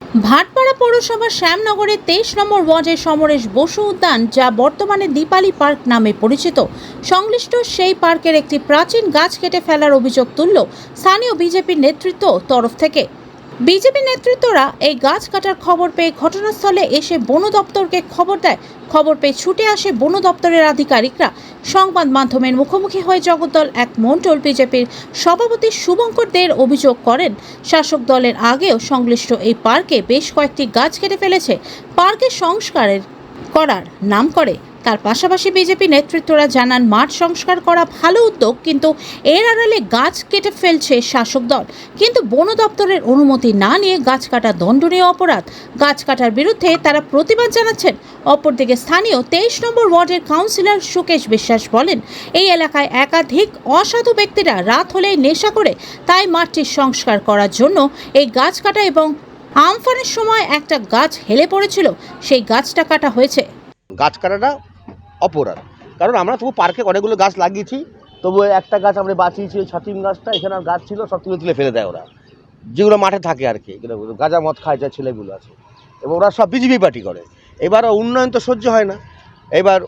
ভাটপাড়া পৌরসভার শ্যামনগরের 23 নম্বর ওয়ার্ডের সমরেশ বসু উদ্যান, যা বর্তমানে দীপালি পার্ক নামে পরিচিত, সংশ্লিষ্ট সেই পার্কের একটি প্রাচীন গাছ কেটে ফেলার অভিযোগ তুলল স্থানীয় বিজেপির নেতৃত্ব তরফ থেকে। বিজেপি নেতৃত্বরা এই গাছ কাটার খবর পেয়ে ঘটনাস্থলে এসে বন দপ্তরকে খবর দেয়। খবর পেয়ে ছুটে আসে বন দপ্তরের আধিকারিকরা। সংবাদ মাধ্যমের মুখোমুখি হয়ে জগদ্দল এক মণ্ডল বিজেপির সভাপতি শুভঙ্কর দের অভিযোগ করেন, শাসক দলের আগেও সংশ্লিষ্ট এই পার্কে বেশ কয়েকটি গাছ কেটে ফেলেছে পার্কের সংস্কারের করার নাম করে। তার পাশাপাশি বিজেপি নেতৃত্বরা জানান, মাঠ সংস্কার করা ভালো উদ্যোগ, কিন্তু এর আড়ালে গাছ কেটে ফেলছে শাসক দল। কিন্তু বন দপ্তরের অনুমতি না নিয়ে গাছ কাটা দণ্ডনীয় অপরাধ। গাছ কাটার বিরুদ্ধে তারা প্রতিবাদ জানাচ্ছেন। অপরদিকে স্থানীয় 23 নম্বর ওয়ার্ডের কাউন্সিলর সুকেশ বিশ্বাস বলেন, এই এলাকায় একাধিক অসাধু ব্যক্তিরা রাত হলেই নেশা করে, তাই মাঠটির সংস্কার করার জন্য এই গাছ কাটা এবং আমফানের সময় একটা গাছ হেলে পড়েছিল, সেই গাছটা কাটা হয়েছে। গাছ কাটাটা অপরাধ, কারণ আমরা তবু পার্কে অনেকগুলো গাছ লাগিয়েছি, তবু একটা গাছ আমরা বাঁচিয়েছি, ওই ছাতিম গাছটা। এখানে আর গাছ ছিল, সব তুলে ফেলে দেয় ওরা, যেগুলো মাঠে থাকে আর কি, গাঁজা মদ খায় যা ছেলেগুলো আছে, এবং ওরা সব বিজেপি পার্টি করে। এবার উন্নয়ন তো সহ্য হয় না। এবার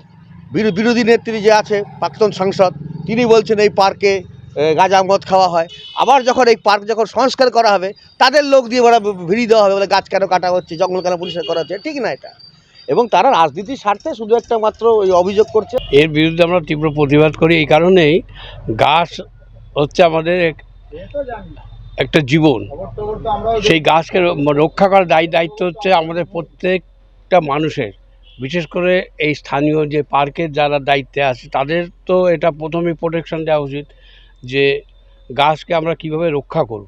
বিরোধী নেত্রী যে আছে, প্রাক্তন সাংসদ, তিনি বলছেন এই পার্কে গাঁজা মদ খাওয়া হয়। আবার যখন এই পার্ক যখন সংস্কার করা হবে, তাদের লোক দিয়ে ওরা ভিড়ি দেওয়া হবে, বলে গাছ কেন কাটা হচ্ছে, জঙ্গল কেন পরিষ্কার করা হচ্ছে। ঠিক না এটা, এবং তারা রাজনীতির স্বার্থে শুধু একটা মাত্র ওই অভিযোগ করছে। এর বিরুদ্ধে আমরা তীব্র প্রতিবাদ করি। এই কারণেই গাছ হচ্ছে আমাদের একটা জীবন। সেই গাছকে রক্ষা করার দায়িত্ব হচ্ছে আমাদের প্রত্যেকটা মানুষের, বিশেষ করে এই স্থানীয় যে পার্কের যারা দায়িত্বে আছে তাদের তো এটা প্রথমেই প্রোটেকশন দেওয়া উচিত, যে গাছকে আমরা কিভাবে রক্ষা করব।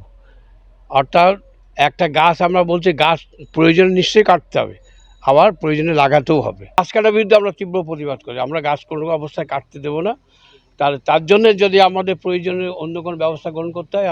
অর্থাৎ একটা গাছ আমরা বলছি, গাছ প্রয়োজনে নিশ্চয়ই কাটতে হবে, আবার প্রয়োজনে লাগাতেও হবে। গাছ কাটার বিরুদ্ধে আমরা তীব্র প্রতিবাদ করি। আমরা গাছ কোনো অবস্থায় কাটতে দেবো না। তার জন্য যদি আমাদের প্রয়োজনে অন্য কোনো ব্যবস্থা গ্রহণ করতে হয়।